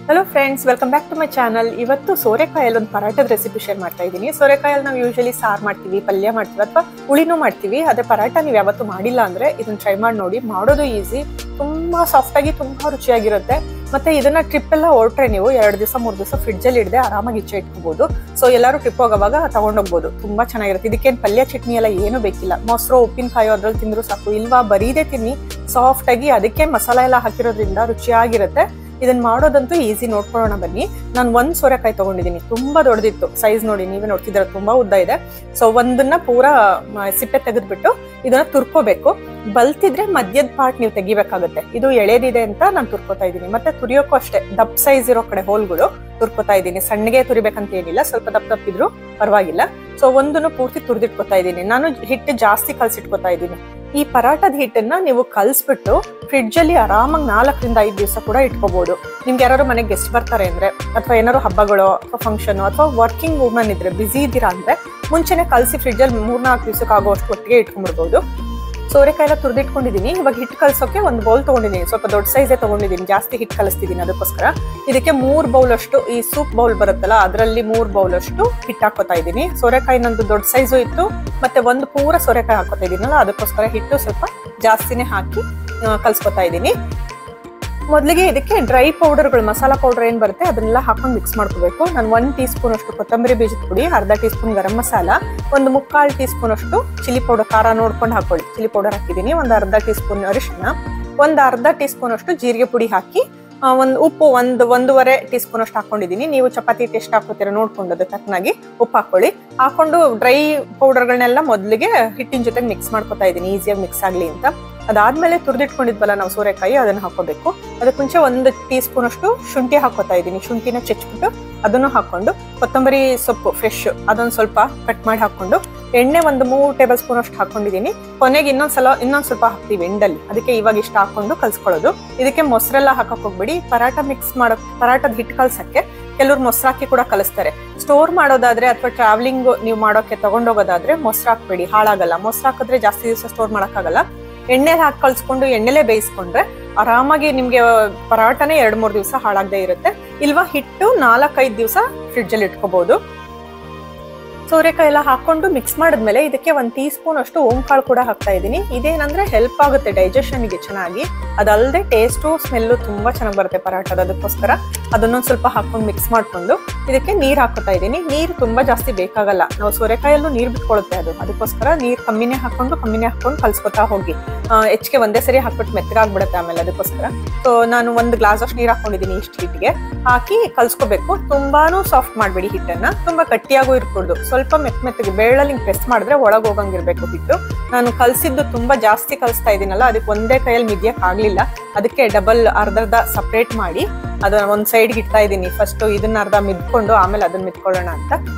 Hello friends, welcome back to my channel. ಇವತ್ತು ಸೋರೆಕಾಯಲ್ಲಿ ಒಂದು ಪರಾಟದ ರೆಸಿಪಿ ಶೇರ್ ಮಾಡ್ತಾ ಇದ್ದೀನಿ. ಸೋರೆಕಾಯಲ್ಲಿ ನಾವು ಯೂಶಲಿ ಸಾರು ಮಾಡ್ತೀವಿ, ಪಲ್ಯ ಮಾಡ್ತೀವಿ ಅಥವಾ ಹುಳಿನೂ ಮಾಡ್ತೀವಿ. ಅದೇ ಪರಾಟ ನೀವು ಯಾವತ್ತೂ ಮಾಡಿಲ್ಲ ಅಂದ್ರೆ ಇದನ್ನ ಟ್ರೈ ಮಾಡಿ ನೋಡಿ. ಮಾಡೋದು ಈಸಿ, ತುಂಬಾ ಸಾಫ್ಟ್ ಆಗಿ ತುಂಬಾ ರುಚಿಯಾಗಿರುತ್ತೆ. ಮತ್ತೆ ಇದನ್ನ ಟ್ರಿಪ್ ಎಲ್ಲ ಹೊರಟ್ರೆ ನೀವು 2 ದಿವಸ 3 ದಿವಸ ಫ್ರಿಡ್ಜ್ ಅಲ್ಲಿ ಇಡದೆ ಆರಾಮಾಗಿ ಇಚ್ಚೆ ಇಟ್ಕೋಬಹುದು. ಸೊ ಎಲ್ಲರೂ ಟ್ರಿಪ್ ಹೋಗೋವಾಗ ತಗೊಂಡೋಗ್ಬೋದು. ತುಂಬಾ ಚೆನ್ನಾಗಿರುತ್ತೆ. ಇದಕ್ಕೇನು ಪಲ್ಯ ಚಟ್ನಿ ಎಲ್ಲ ಏನು ಬೇಕಿಲ್ಲ. ಮೊಸರು ಉಪ್ಪಿನಕಾಯಿ ಅದ್ರಲ್ಲಿ ತಿಂದ್ರು ಸಾಕು. ಇಲ್ವಾ ಬರೀದೇ ತಿನ್ನಿ, ಸಾಫ್ಟ್ ಆಗಿ. ಅದಕ್ಕೆ ಮಸಾಲ ಎಲ್ಲ ಹಾಕಿರೋದ್ರಿಂದ ರುಚಿಯಾಗಿರುತ್ತೆ. ಇದನ್ನ ಮಾಡೋದಂತೂ ಈಸಿ. ನೋಡ್ಕೊಳ್ಳೋಣ ಬನ್ನಿ. ನಾನು 1 ಸೋರೆಕಾಯಿ ತಗೊಂಡಿದ್ದೀನಿ. ತುಂಬಾ ದೊಡ್ಡದಿತ್ತು ಸೈಜ್. ನೋಡಿ, ನೀವೇ ನೋಡ್ತಿದ್ರೆ ತುಂಬಾ ಉದ್ದ ಇದೆ. ಸೊ ಒಂದನ್ನ ಪೂರಾ ಸಿಪ್ಪೆ ತೆಗೆದ್ಬಿಟ್ಟು ಇದನ್ನ ತುರ್ಕೋಬೇಕು. ಬಲ್ತಿದ್ರೆ ಮಧ್ಯದ ಪಾರ್ಟ್ ನೀವು ತೆಗಿಬೇಕಾಗುತ್ತೆ. ಇದು ಎಳೆದಿದೆ ಅಂತ ನಾನು ತುರ್ಕೋತಾ ಇದ್ದೀನಿ. ಮತ್ತೆ ತುರಿಯೋಕ್ಕೂ ಅಷ್ಟೇ ದಪ್ಪ ಸೈಜ್ ಇರೋ ಕಡೆ ಹೋಲ್ಗಳು ತುರ್ಕೋತಾ ಇದ್ದೀನಿ. ಸಣ್ಣಗೆ ತುರಿಬೇಕಂತ ಏನಿಲ್ಲ, ಸ್ವಲ್ಪ ದಪ್ಪ ಇದ್ರು ಪರವಾಗಿಲ್ಲ. ಸೊ ಒಂದನ್ನು ಪೂರ್ತಿ ತುರಿದಿಟ್ಕೋತಾ ಇದ್ದೀನಿ. ನಾನು ಹಿಟ್ಟು ಜಾಸ್ತಿ ಕಲ್ಸಿಟ್ಕೋತಾ ಇದ್ದೀನಿ. ಈ ಪರಾಟದ ಹಿಟ್ಟನ್ನ ನೀವು ಕಲ್ಸ್ಬಿಟ್ಟು ಫ್ರಿಡ್ಜ್ ಅಲ್ಲಿ ಆರಾಮಾಗಿ 4 ರಿಂದ 5 ದಿವಸ ಕೂಡ ಇಟ್ಕೋಬಹುದು. ನಿಮ್ಗೆ ಯಾರು ಮನೆಗೆ ಗೆಸ್ಟ್ ಬರ್ತಾರೆ ಅಂದ್ರೆ, ಅಥವಾ ಏನಾದ್ರು ಹಬ್ಬಗಳು ಅಥವಾ ಫಂಕ್ಷನ್ ಅಥವಾ ವರ್ಕಿಂಗ್ ವುಮನ್ ಇದ್ರೆ, ಬಿಸಿ ಇದ್ದೀರಾ ಅಂದ್ರೆ ಮುಂಚೆನೆ ಕಲ್ಸಿ ಫ್ರಿಡ್ಜ್ ಅಲ್ಲಿ 3-4 ದಿವಸಕ್ಕೆ ಆಗೋಷ್ಟು ಒಟ್ಟಿಗೆ ಇಟ್ಕೊಂಡ್ಬಿಡ್ಬಹುದು. ಸೋರೆಕಾಯಿ ಎಲ್ಲ ತುರಿದಿಟ್ಕೊಂಡಿದ್ದೀನಿ. ಇವಾಗ ಹಿಟ್ಟು ಕಲ್ಸೋಕೆ ಒಂದು ಬೌಲ್ ತಗೊಂಡಿದ್ದೀನಿ. ಸ್ವಲ್ಪ ದೊಡ್ಡ ಸೈಜೇ ತಗೊಂಡಿದ್ದೀನಿ, ಜಾಸ್ತಿ ಹಿಟ್ಟು ಕಲಿಸ್ತಿದ್ದೀನಿ. ಅದಕ್ಕೋಸ್ಕರ ಇದಕ್ಕೆ 3 ಬೌಲ್ ಅಷ್ಟು, ಈ ಸೂಪ್ ಬೌಲ್ ಬರುತ್ತಲ್ಲ ಅದರಲ್ಲಿ 3 ಬೌಲ್ ಅಷ್ಟು ಹಿಟ್ಟು ಹಾಕೋತಾ ಇದ್ದೀನಿ. ಸೋರೆಕಾಯಿ ನಂದು ದೊಡ್ಡ ಸೈಜು ಇತ್ತು, ಮತ್ತೆ ಒಂದು ಪೂರ ಸೋರೆಕಾಯಿ ಹಾಕೋತಾ ಇದ್ದೀನಲ್ಲ ಅದಕ್ಕೋಸ್ಕರ ಹಿಟ್ಟು ಸ್ವಲ್ಪ ಜಾಸ್ತಿನೇ ಹಾಕಿ ಕಲ್ಸ್ಕೊತಾ ಇದ್ದೀನಿ. ಮೊದಲಿಗೆ ಇದಕ್ಕೆ ಡ್ರೈ ಪೌಡರ್ಗಳು, ಮಸಾಲಾ ಪೌಡರ್ ಏನ್ ಬರುತ್ತೆ ಅದನ್ನೆಲ್ಲ ಹಾಕೊಂಡು ಮಿಕ್ಸ್ ಮಾಡ್ಕೋಬೇಕು. ನಾನು 1 ಟೀ ಸ್ಪೂನ್ ಅಷ್ಟು ಕೊತ್ತಂಬರಿ ಬೀಜದ ಪುಡಿ, ಅರ್ಧ ಟೀ ಸ್ಪೂನ್ ಗರಂ ಮಸಾಲ, ಒಂದು 3/4 ಟೀ ಸ್ಪೂನ್ ಅಷ್ಟು ಚಿಲ್ಲಿ ಪೌಡರ್, ಖಾರ ನೋಡ್ಕೊಂಡು ಹಾಕೊಳ್ಳಿ, ಚಿಲ್ಲಿ ಪೌಡರ್ ಹಾಕಿದ್ದೀನಿ. ಒಂದು ಅರ್ಧ ಟೀ ಸ್ಪೂನ್ ಅರಿಶಿನ, ಒಂದು ಅರ್ಧ ಟೀ ಸ್ಪೂನ್ ಅಷ್ಟು ಜೀರಿಗೆ ಪುಡಿ ಹಾಕಿ, ಒಂದು ಉಪ್ಪು 1-1.5 ಟೀ ಸ್ಪೂನ್ ಅಷ್ಟು ಹಾಕೊಂಡಿದ್ದೀನಿ. ನೀವು ಚಪಾತಿ ಟೇಸ್ಟ್ ಹಾಕೋತೀರ ನೋಡ್ಕೊಂಡು ಅದಕ್ಕೆ ತಕ್ಕನಾಗಿ ಉಪ್ಪು ಹಾಕೊಳ್ಳಿ. ಹಾಕೊಂಡು ಡ್ರೈ ಪೌಡರ್ಗಳನ್ನೆಲ್ಲ ಮೊದಲಿಗೆ ಹಿಟ್ಟಿನ ಜೊತೆಗೆ ಮಿಕ್ಸ್ ಮಾಡ್ಕೊತಾ ಇದ್ದೀನಿ, ಈಸಿಯಾಗಿ ಮಿಕ್ಸ್ ಆಗಲಿ ಅಂತ. ಅದಾದ್ಮೇಲೆ ತುರಿದಿಟ್ಕೊಂಡಿದ್ವಲ್ಲ ನಾವು ಸೋರೆಕಾಯಿ, ಅದನ್ನ ಹಾಕೋಬೇಕು. ಅದಕ್ಕೆ ಮುಂಚೆ 1 ಟೀ ಸ್ಪೂನ್ ಅಷ್ಟು ಶುಂಠಿ ಹಾಕೋತಾ ಇದ್ದೀನಿ. ಶುಂಠಿನ ಚೆಚ್ಬಿಟ್ಟು ಅದನ್ನು ಹಾಕೊಂಡು, ಕೊತ್ತಂಬರಿ ಸೊಪ್ಪು ಫ್ರೆಶ್ ಅದೊಂದು ಸ್ವಲ್ಪ ಕಟ್ ಮಾಡಿ ಹಾಕೊಂಡು, ಎಣ್ಣೆ 3 ಟೇಬಲ್ ಸ್ಪೂನ್ ಅಷ್ಟು ಹಾಕೊಂಡಿದ್ದೀನಿ. ಕೊನೆಗೆ ಇನ್ನೊಂದ್ ಸ್ವಲ್ಪ ಹಾಕ್ತೀವಿ ಎಂಡಲ್ಲಿ. ಅದಕ್ಕೆ ಇವಾಗ ಇಷ್ಟ ಹಾಕೊಂಡು ಕಲ್ಸ್ಕೊಳ್ಳೋದು. ಇದಕ್ಕೆ ಮೊಸರೆಲ್ಲ ಹಾಕಕ್ ಹೋಗ್ಬಿಡಿ. ಪರಾಟದ ಹಿಟ್ಟು ಕಲ್ಸಕ್ಕೆ ಕೆಲವ್ರು ಮೊಸರು ಹಾಕಿ ಕೂಡ ಕಲಿಸ್ತಾರೆ. ಸ್ಟೋರ್ ಮಾಡೋದಾದ್ರೆ ಅಥವಾ ಟ್ರಾವೆಲಿಂಗ್ ನೀವು ಮಾಡೋಕೆ ತಗೊಂಡೋಗೋದಾದ್ರೆ ಮೊಸರು ಹಾಕ್ಬೇಡಿ, ಹಾಳಾಗಲ್ಲ. ಮೊಸರು ಹಾಕಿದ್ರೆ ಜಾಸ್ತಿ ದಿವಸ ಸ್ಟೋರ್ ಮಾಡಕ್ಕಾಗಲ್ಲ. ಎಣ್ಣೆಲಿ ಹಾಕಿ ಕಲ್ಸ್ಕೊಂಡು ಎಣ್ಣೆಲೆ ಬೇಯಿಸ್ಕೊಂಡ್ರೆ ಆರಾಮಾಗಿ ನಿಮ್ಗೆ ಪರಾಟನೇ 2-3 ದಿವಸ ಹಾಳಾಗದೆ ಇರುತ್ತೆ. ಇಲ್ವಾ ಹಿಟ್ಟು 4-5 ದಿವಸ ಫ್ರಿಡ್ಜ್ ಅಲ್ಲಿ ಇಟ್ಕೋಬಹುದು. ಸೋರೆಕಾಯಿ ಎಲ್ಲ ಹಾಕೊಂಡು ಮಿಕ್ಸ್ ಮಾಡಿದ್ಮೇಲೆ ಇದಕ್ಕೆ 1 ಟೀ ಸ್ಪೂನ್ ಅಷ್ಟು ಓಂಕಾಳು ಕೂಡ ಹಾಕ್ತಾ ಇದ್ದೀನಿ. ಇದೇನಂದ್ರೆ ಹೆಲ್ಪ್ ಆಗುತ್ತೆ ಡೈಜೆಷನ್ಗೆ ಚೆನ್ನಾಗಿ. ಅದಲ್ಲದೆ ಟೇಸ್ಟು ಸ್ಮೆಲ್ಲು ತುಂಬಾ ಚೆನ್ನಾಗಿ ಬರುತ್ತೆ ಪರಾಟದ. ಅದಕ್ಕೋಸ್ಕರ ಅದನ್ನೊಂದು ಸ್ವಲ್ಪ ಹಾಕೊಂಡು ಮಿಕ್ಸ್ ಮಾಡ್ಕೊಂಡು ಇದಕ್ಕೆ ನೀರು ಹಾಕೋತಾ ಇದ್ದೀನಿ. ನೀರು ತುಂಬಾ ಜಾಸ್ತಿ ಬೇಕಾಗಲ್ಲ, ನಾವು ಸೋರೆಕಾಯಲ್ಲೂ ನೀರು ಬಿಟ್ಕೊಳ್ಳುತ್ತೆ ಅದು. ಅದಕ್ಕೋಸ್ಕರ ನೀರು ಕಮ್ಮಿನೇ ಹಾಕೊಂಡು ಕಲ್ಸ್ಕೊತಾ ಹೋಗಿ. ಹೆಚ್ಚಿಗೆ ಒಂದೇ ಸರಿ ಹಾಕ್ಬಿಟ್ಟು ಮೆತ್ತಗಾಗ್ಬಿಡುತ್ತೆ ಆಮೇಲೆ. ಅದಕ್ಕೋಸ್ಕರ ಸೊ ನಾನು 1 ಗ್ಲಾಸ್ ಅಷ್ಟು ನೀರು ಹಾಕೊಂಡಿದ್ದೀನಿ. ಇಷ್ಟು ಹಿಟ್ಟಿಗೆ ಹಾಕಿ ಕಲ್ಸ್ಕೋಬೇಕು. ತುಂಬಾನು ಸಾಫ್ಟ್ ಮಾಡ್ಬೇಡಿ ಹಿಟ್ಟನ್ನ, ತುಂಬಾ ಗಟ್ಟಿಯಾಗೂ ಇರ್ಕೊಡ್ದು. ಸ್ವಲ್ಪ ಮೆತ್ತಗೆ ಬೇಳಲ್ಲಿ ಪ್ರೆಸ್ ಮಾಡಿದ್ರೆ ಒಳಗೆ ಹೋಗಂಗಿರ್ಬೇಕು ಹಿಟ್ಟು. ನಾನು ಕಲ್ಸಿದ್ದು ತುಂಬಾ ಜಾಸ್ತಿ ಕಲಿಸ್ತಾ ಇದೀನಲ್ಲ, ಅದಕ್ಕೆ ಒಂದೇ ಕೈಯಲ್ಲಿ ಮಿದಿಯಕ್ ಆಗ್ಲಿಲ್ಲ. ಅದಕ್ಕೆ ಡಬಲ್ ಅರ್ಧ ಸಪ್ರೇಟ್ ಮಾಡಿ ಅದನ್ನ ಒಂದ್ ಸೈಡ್ಗೆ ಇಡ್ತಾ ಇದ್ದೀನಿ. ಫಸ್ಟ್ ಇದನ್ನ ಅರ್ಧ ಮಿದ್ಕೊಂಡು ಆಮೇಲೆ ಅದನ್ನ ಮಿದ್ಕೊಳ್ಳೋಣ ಅಂತ.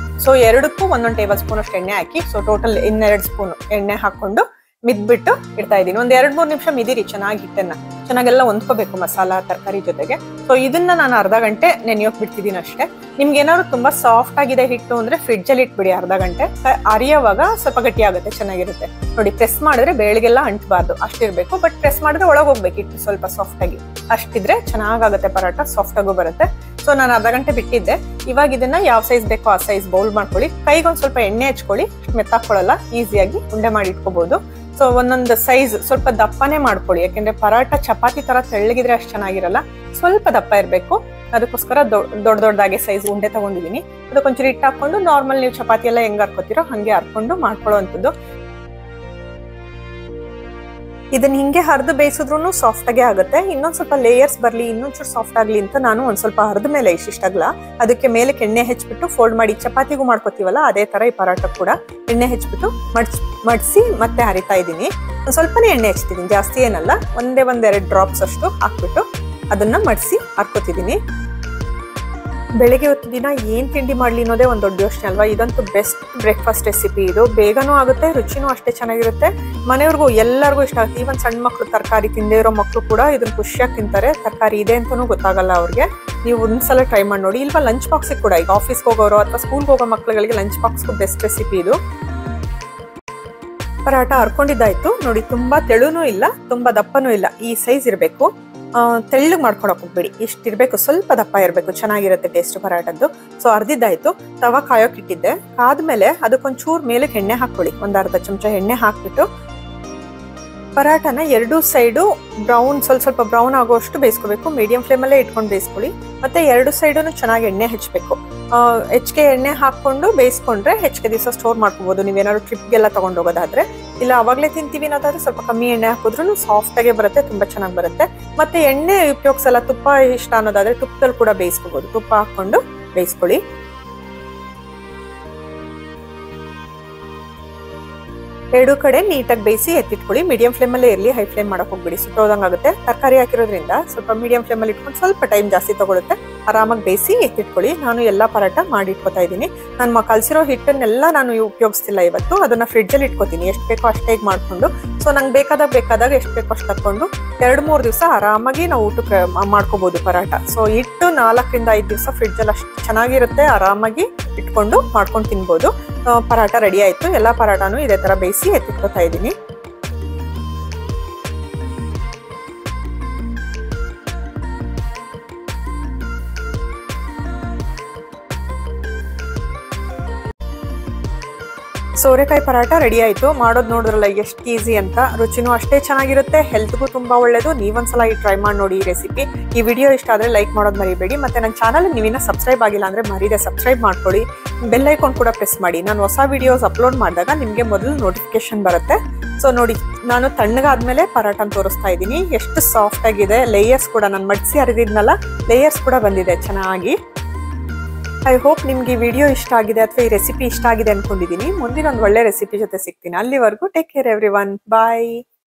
ಸೊ 2ಕ್ಕೂ 1 ಟೇಬಲ್ ಸ್ಪೂನ್ ಅಷ್ಟು ಎಣ್ಣೆ ಹಾಕಿ, ಸೊ ಟೋಟಲ್ 2 ಸ್ಪೂನ್ ಎಣ್ಣೆ ಹಾಕೊಂಡು ಮಿದ್ಬಿಟ್ಟು ಇಡ್ತಾ ಇದ್ದೀನಿ. 1-2-3 ನಿಮಿಷ ಮಿದಿರಿ ಚೆನ್ನಾಗಿ. ಹಿಟ್ಟನ್ನ ಚೆನ್ನಾಗೆಲ್ಲ ಹೊಂದ್ಕೋಬೇಕು ಮಸಾಲ ತರಕಾರಿ ಜೊತೆಗೆ. ಸೊ ಇದನ್ನ ನಾನು ಅರ್ಧ ಗಂಟೆ ನೆನೆಯೋಕ್ ಬಿಡ್ತಿದ್ದೀನಿ ಅಷ್ಟೇ. ನಿಮ್ಗೆ ಏನಾದ್ರು ತುಂಬಾ ಸಾಫ್ಟ್ ಆಗಿದೆ ಹಿಟ್ಟು ಅಂದ್ರೆ ಫ್ರಿಡ್ಜ್ ಅಲ್ಲಿ ಇಟ್ಬಿಡಿ ಅರ್ಧ ಗಂಟೆ. ಅರಿಯೋವಾಗ ಸ್ವಲ್ಪ ಗಟ್ಟಿ ಆಗುತ್ತೆ, ಚೆನ್ನಾಗಿರುತ್ತೆ. ನೋಡಿ, ಪ್ರೆಸ್ ಮಾಡಿದ್ರೆ ಬೇಳೆಗೆಲ್ಲ ಅಂಟಬಾರ್ದು ಅಷ್ಟಿರ್ಬೇಕು. ಬಟ್ ಪ್ರೆಸ್ ಮಾಡಿದ್ರೆ ಒಳಗೆ ಹೋಗ್ಬೇಕು ಹಿಟ್ಟು ಸ್ವಲ್ಪ ಸಾಫ್ಟ್ ಆಗಿ. ಅಷ್ಟಿದ್ರೆ ಚೆನ್ನಾಗಾಗುತ್ತೆ ಪರಾಟ, ಸಾಫ್ಟ್ ಆಗು ಬರುತ್ತೆ. ಸೊ ನಾನು ಅರ್ಧ ಗಂಟೆ ಬಿಟ್ಟಿದ್ದೆ. ಇವಾಗ ಇದನ್ನ ಯಾವ ಸೈಜ್ ಬೇಕೋ ಆ ಸೈಜ್ ಬೌಲ್ ಮಾಡ್ಕೊಳ್ಳಿ. ಕೈಗೊಂದ್ ಸ್ವಲ್ಪ ಎಣ್ಣೆ ಹಚ್ಕೊಳ್ಳಿ, ಮೆತ್ತಾಕೊಳ್ಳಲ್ಲ, ಈಸಿಯಾಗಿ ಉಂಡೆ ಮಾಡಿ ಇಟ್ಕೋಬಹುದು. ಸೊ ಒಂದೊಂದು ಸೈಜ್ ಸ್ವಲ್ಪ ದಪ್ಪನೇ ಮಾಡ್ಕೊಳ್ಳಿ, ಯಾಕೆಂದ್ರೆ ಪರಾಟ ಚಪಾತಿ ತರ ತೆಳ್ಳಗಿದ್ರೆ ಅಷ್ಟು ಚೆನ್ನಾಗಿರಲ್ಲ. ಸ್ವಲ್ಪ ದಪ್ಪ ಇರಬೇಕು. ಅದಕ್ಕೋಸ್ಕರ ದೊಡ್ಡದಾಗೆ ಸೈಜ್ ಉಂಡೆ ತಗೊಂಡಿದ್ದೀನಿ. ಅದಕ್ಕೊಂಚೂರು ಹಿಟ್ಟು ಹಾಕೊಂಡು ನಾರ್ಮಲ್ ನೀವು ಚಪಾತಿ ಎಲ್ಲ ಹೆಂಗ್ ಹರ್ಕೋತಿರೋ ಹಂಗೆ ಹರ್ಕೊಂಡು ಮಾಡ್ಕೊಳ್ಳೋ ಅಂಥದ್ದು. ಇದನ್ನ ಹಿಂಗೆ ಹರಿದು ಬೇಯಿಸಿದ್ರು ಸಾಫ್ಟ್ ಆಗೇ ಆಗುತ್ತೆ. ಇನ್ನೊಂದ್ ಸ್ವಲ್ಪ ಲೇಯರ್ಸ್ ಬರ್ಲಿ, ಇನ್ನೊಂಚೂರು ಸಾಫ್ಟ್ ಆಗ್ಲಿ ಅಂತ ನಾನು ಒಂದ್ ಸ್ವಲ್ಪ ಹರಿದ ಮೇಲೆ ಇಷ್ಟಾಗ್ಲ ಅದಕ್ಕೆ ಮೇಲೆ ಎಣ್ಣೆ ಹೆಚ್ಚಿಬಿಟ್ಟು ಫೋಲ್ಡ್ ಮಾಡಿ ಚಪಾತಿಗೂ ಮಾಡ್ಕೋತೀವಲ್ಲ ಅದೇ ತರ ಈ ಪರಾಟ ಕೂಡ ಎಣ್ಣೆ ಹೆಚ್ಚಿಬಿಟ್ಟು ಮಡ್ಸಿ ಮತ್ತೆ ಹರಿತಾ ಇದ್ದೀನಿ. ಒಂದ್ ಸ್ವಲ್ಪನೇ ಎಣ್ಣೆ ಹಚ್ತಿದ್ದೀನಿ, ಜಾಸ್ತಿ ಏನಲ್ಲ. 1-2 ಡ್ರಾಪ್ಸ್ ಅಷ್ಟು ಹಾಕ್ಬಿಟ್ಟು ಅದನ್ನ ಮಡ್ಸಿ ಹರ್ಕೋತಿದ್ದೀನಿ. ಬೆಳಿಗ್ಗೆ ಹೊತ್ತು ದಿನ ಏನ್ ತಿಂಡಿ ಮಾಡ್ಲಿ ಅನ್ನೋದೇ ಒಂದು ದೊಡ್ಡ ಯೋಚನೆ ಅಲ್ವಾ. ಇದಂತೂ ಬೆಸ್ಟ್ ಬ್ರೇಕ್ಫಾಸ್ಟ್ ರೆಸಿಪಿ. ಇದು ಬೇಗನೂ ಆಗುತ್ತೆ, ರುಚಿನೂ ಅಷ್ಟೇ ಚೆನ್ನಾಗಿರುತ್ತೆ. ಮನೆಯವ್ರಿಗೂ ಎಲ್ಲರಿಗೂ ಇಷ್ಟ ಆಗುತ್ತೆ. ಈವನ್ ಸಣ್ಣ ಮಕ್ಳು, ತರಕಾರಿ ತಿಂದೇ ಇರೋ ಮಕ್ಳು ಕೂಡ ಇದನ್ನ ಖುಷಿಯಾಗಿ ತಿಂತಾರೆ. ತರಕಾರಿ ಇದೆ ಅಂತಾನೂ ಗೊತ್ತಾಗಲ್ಲ ಅವ್ರಿಗೆ. ನೀವು ಒಂದ್ಸಲ ಟ್ರೈ ಮಾಡಿ ನೋಡಿ. ಇಲ್ವಾ ಲಂಚ್ ಬಾಕ್ಸ್ ಕೂಡ, ಈಗ ಆಫೀಸ್ಗೆ ಹೋಗೋರು ಅಥವಾ ಸ್ಕೂಲ್ಗೆ ಹೋಗೋ ಮಕ್ಳುಗಳಿಗೆ ಲಂಚ್ ಬಾಕ್ಸ್ಗೂ ಬೆಸ್ಟ್ ರೆಸಿಪಿ ಇದು. ಪರಾಟ ಹರ್ಕೊಂಡಿದ್ದಾಯ್ತು ನೋಡಿ. ತುಂಬಾ ತೆಳುನೂ ಇಲ್ಲ, ತುಂಬಾ ದಪ್ಪನೂ ಇಲ್ಲ, ಈ ಸೈಜ್ ಇರಬೇಕು. ತೆಳ್ಳಗೆ ಮಾಡ್ಕೊಳಕ್ ಹೋಗ್ಬೇಡಿ, ಇಷ್ಟಿರ್ಬೇಕು, ಸ್ವಲ್ಪ ದಪ್ಪ ಇರಬೇಕು, ಚೆನ್ನಾಗಿರುತ್ತೆ ಟೇಸ್ಟ್ ಪರಾಟದ್ದು. ಸೊ ಅರ್ಧಿದ್ದಾಯ್ತು. ತವಾ ಕಾಯೋಕೆ ಇಟ್ಟಿದ್ದೆ. ಆದ್ಮೇಲೆ ಅದಕ್ಕೊಂಚೂರು ಮೇಲೆ ಎಣ್ಣೆ ಹಾಕೊಳ್ಳಿ, ಒಂದ್ ಅರ್ಧ ಚಮಚ ಎಣ್ಣೆ ಹಾಕ್ಬಿಟ್ಟು ಪರಾಟನ ಎರಡೂ ಸೈಡು ಬ್ರೌನ್, ಸ್ವಲ್ಪ ಬ್ರೌನ್ ಆಗೋಷ್ಟು ಬೇಯಿಸ್ಕೋಬೇಕು. ಮೀಡಿಯಂ ಫ್ಲೇಮಲ್ಲೇ ಇಟ್ಕೊಂಡು ಬೇಯಿಸ್ಕೊಳ್ಳಿ. ಮತ್ತೆ ಎರಡು ಸೈಡನ್ನು ಚೆನ್ನಾಗಿ ಎಣ್ಣೆ ಹಚ್ಚಬೇಕು. ಹೆಚ್ಚಿಗೆ ಎಣ್ಣೆ ಹಾಕೊಂಡು ಬೇಯಿಸ್ಕೊಂಡ್ರೆ ಹೆಚ್ಚಿಗೆ ದಿವಸ ಸ್ಟೋರ್ ಮಾಡ್ಕೋಬಹುದು. ನೀವೇನಾದ್ರು ಟ್ರಿಪ್ಗೆಲ್ಲ ತಗೊಂಡೋಗೋದಾದ್ರೆ. ಇಲ್ಲ ಅವಾಗಲೇ ತಿಂತೀವಿ ಅನ್ನೋದಾದ್ರೆ ಸ್ವಲ್ಪ ಕಮ್ಮಿ ಎಣ್ಣೆ ಹಾಕಿದ್ರು ಸಾಫ್ಟ್ ಆಗೇ ಬರುತ್ತೆ, ತುಂಬಾ ಚೆನ್ನಾಗಿ ಬರುತ್ತೆ. ಮತ್ತೆ ಎಣ್ಣೆ ಉಪಯೋಗಿಸಲ್ಲ, ತುಪ್ಪ ಇಷ್ಟ ಅನ್ನೋದಾದ್ರೆ ತುಪ್ಪದಲ್ಲಿ ಕೂಡ ಬೇಯಿಸ್ಕೋಬಹುದು. ತುಪ್ಪ ಹಾಕೊಂಡು ಬೇಯಿಸ್ಕೊಳ್ಳಿ. ಎರಡು ಕಡೆ ನೀಟಾಗಿ ಬೇಯಿಸಿ ಎತ್ತಿಟ್ಕೊಳ್ಳಿ. ಮೀಡಿಯಂ ಫ್ಲೇಮಲ್ಲೇ ಇರಲಿ, ಹೈ ಫ್ಲೇಮ್ ಮಾಡಕ್ ಹೋಗ್ಬಿಡಿ, ಸುಟ್ಟೋದಂಗಾಗುತ್ತೆ. ತರಕಾರಿ ಹಾಕಿರೋದ್ರಿಂದ ಸ್ವಲ್ಪ ಮೀಡಿಯಂ ಫ್ಲೇಮಲ್ಲಿ ಇಟ್ಕೊಂಡು ಸ್ವಲ್ಪ ಟೈಮ್ ಜಾಸ್ತಿ ತಗೊಳುತ್ತೆ. ಆರಾಮಾಗಿ ಬೇಯಿಸಿ ಎತ್ತಿಟ್ಕೊಳ್ಳಿ. ನಾನು ಎಲ್ಲಾ ಪರಾಟ ಮಾಡಿ ಇಟ್ಕೋತಾ ಇದ್ದೀನಿ. ನಾನು ಕಲ್ಸಿರೋ ಹಿಟ್ಟನ್ನೆಲ್ಲ ನಾನು ಉಪಯೋಗಿಸ್ತಿಲ್ಲ ಇವತ್ತು. ಅದನ್ನ ಫ್ರಿಡ್ಜಲ್ಲಿ ಇಟ್ಕೋತೀನಿ, ಎಷ್ಟು ಬೇಕೋ ಅಷ್ಟೇ ಮಾಡ್ಕೊಂಡು. ಸೊ ನಂಗೆ ಬೇಕಾದಾಗ ಎಷ್ಟು ಬೇಕೋ ಅಷ್ಟು ತಕೊಂಡು 2-3 ದಿವಸ ಆರಾಮಾಗಿ ನಾವು ಊಟಕ್ಕೆ ಮಾಡ್ಕೋಬಹುದು ಪರಾಟ. ಸೊ ಇಟ್ಟು 4 ರಿಂದ 5 ದಿವಸ ಫ್ರಿಡ್ಜಲ್ಲಿ ಅಷ್ಟು ಚೆನ್ನಾಗಿರುತ್ತೆ. ಆರಾಮಾಗಿ ಇಟ್ಕೊಂಡು ಮಾಡ್ಕೊಂಡು ತಿನ್ಬೋದು. ಪರಾಟ ರೆಡಿ ಆಯ್ತು. ಎಲ್ಲಾ ಪರಾಟನು ಇದೇ ತರ ಬೇಯಿಸಿ ಎತ್ತಿಟ್ಕೋತಾ ಇದ್ದೀನಿ. ಸೋರೆಕಾಯಿ ಪರಾಟ ರೆಡಿ ಆಯ್ತು. ಮಾಡೋದು ನೋಡಿದ್ರಲ್ಲ ಎಷ್ಟು ಈಸಿ ಅಂತ. ರುಚಿನೂ ಅಷ್ಟೇ ಚೆನ್ನಾಗಿರುತ್ತೆ, ಹೆಲ್ತ್ಗೂ ತುಂಬಾ ಒಳ್ಳೇದು. ನೀವೊಂದ್ಸಲ ಈ ಟ್ರೈ ಮಾಡಿ ನೋಡಿ ಈ ರೆಸಿಪಿ. ಈ ವಿಡಿಯೋ ಇಷ್ಟ ಆದ್ರೆ ಲೈಕ್ ಮಾಡೋದು ಮರಿಬೇಡಿ. ಮತ್ತೆ ನನ್ನ ಚಾನಲ್ ನೀವಿನ್ನ ಸಬ್ಸ್ಕ್ರೈಬ್ ಆಗಿಲ್ಲ ಅಂದ್ರೆ ಮರೀದೆ ಸಬ್ಸ್ಕ್ರೈಬ್ ಮಾಡ್ಕೊಳ್ಳಿ. ಬೆಲ್ ಐಕಾನ್ ಕೂಡ ಪ್ರೆಸ್ ಮಾಡಿ. ನಾನು ಹೊಸ ವಿಡಿಯೋಸ್ ಅಪ್ಲೋಡ್ ಮಾಡಿದಾಗ ನಿಮ್ಗೆ ಮೊದಲು ನೋಟಿಫಿಕೇಶನ್ ಬರುತ್ತೆ. ಸೊ ನೋಡಿ, ನಾನು ತಣ್ಣಗಾದ್ಮೇಲೆ ಪರಾಟನ ತೋರಿಸ್ತಾ ಇದ್ದೀನಿ. ಎಷ್ಟು ಸಾಫ್ಟ್ ಆಗಿದೆ. ಲೇಯರ್ಸ್ ಕೂಡ ನಾನು ಮಡ್ಸಿ ಅರಿದಿದ್ನಲ್ಲ, ಲೇಯರ್ಸ್ ಕೂಡ ಬಂದಿದೆ ಚೆನ್ನಾಗಿ. ಐ ಹೋಪ್ ನಿಮ್ಗೆ ಈ ವಿಡಿಯೋ ಇಷ್ಟ ಆಗಿದೆ ಅಥವಾ ಈ ರೆಸಿಪಿ ಇಷ್ಟ ಆಗಿದೆ ಅನ್ಕೊಂಡಿದ್ದೀನಿ. ಮುಂದಿನ ಒಂದು ಒಳ್ಳೆ ರೆಸಿಪಿ ಜೊತೆ ಸಿಗ್ತೀನಿ. ಅಲ್ಲಿವರೆಗೂ ಟೇಕ್ ಕೇರ್ ಎವ್ರಿವನ್. ಬಾಯ್.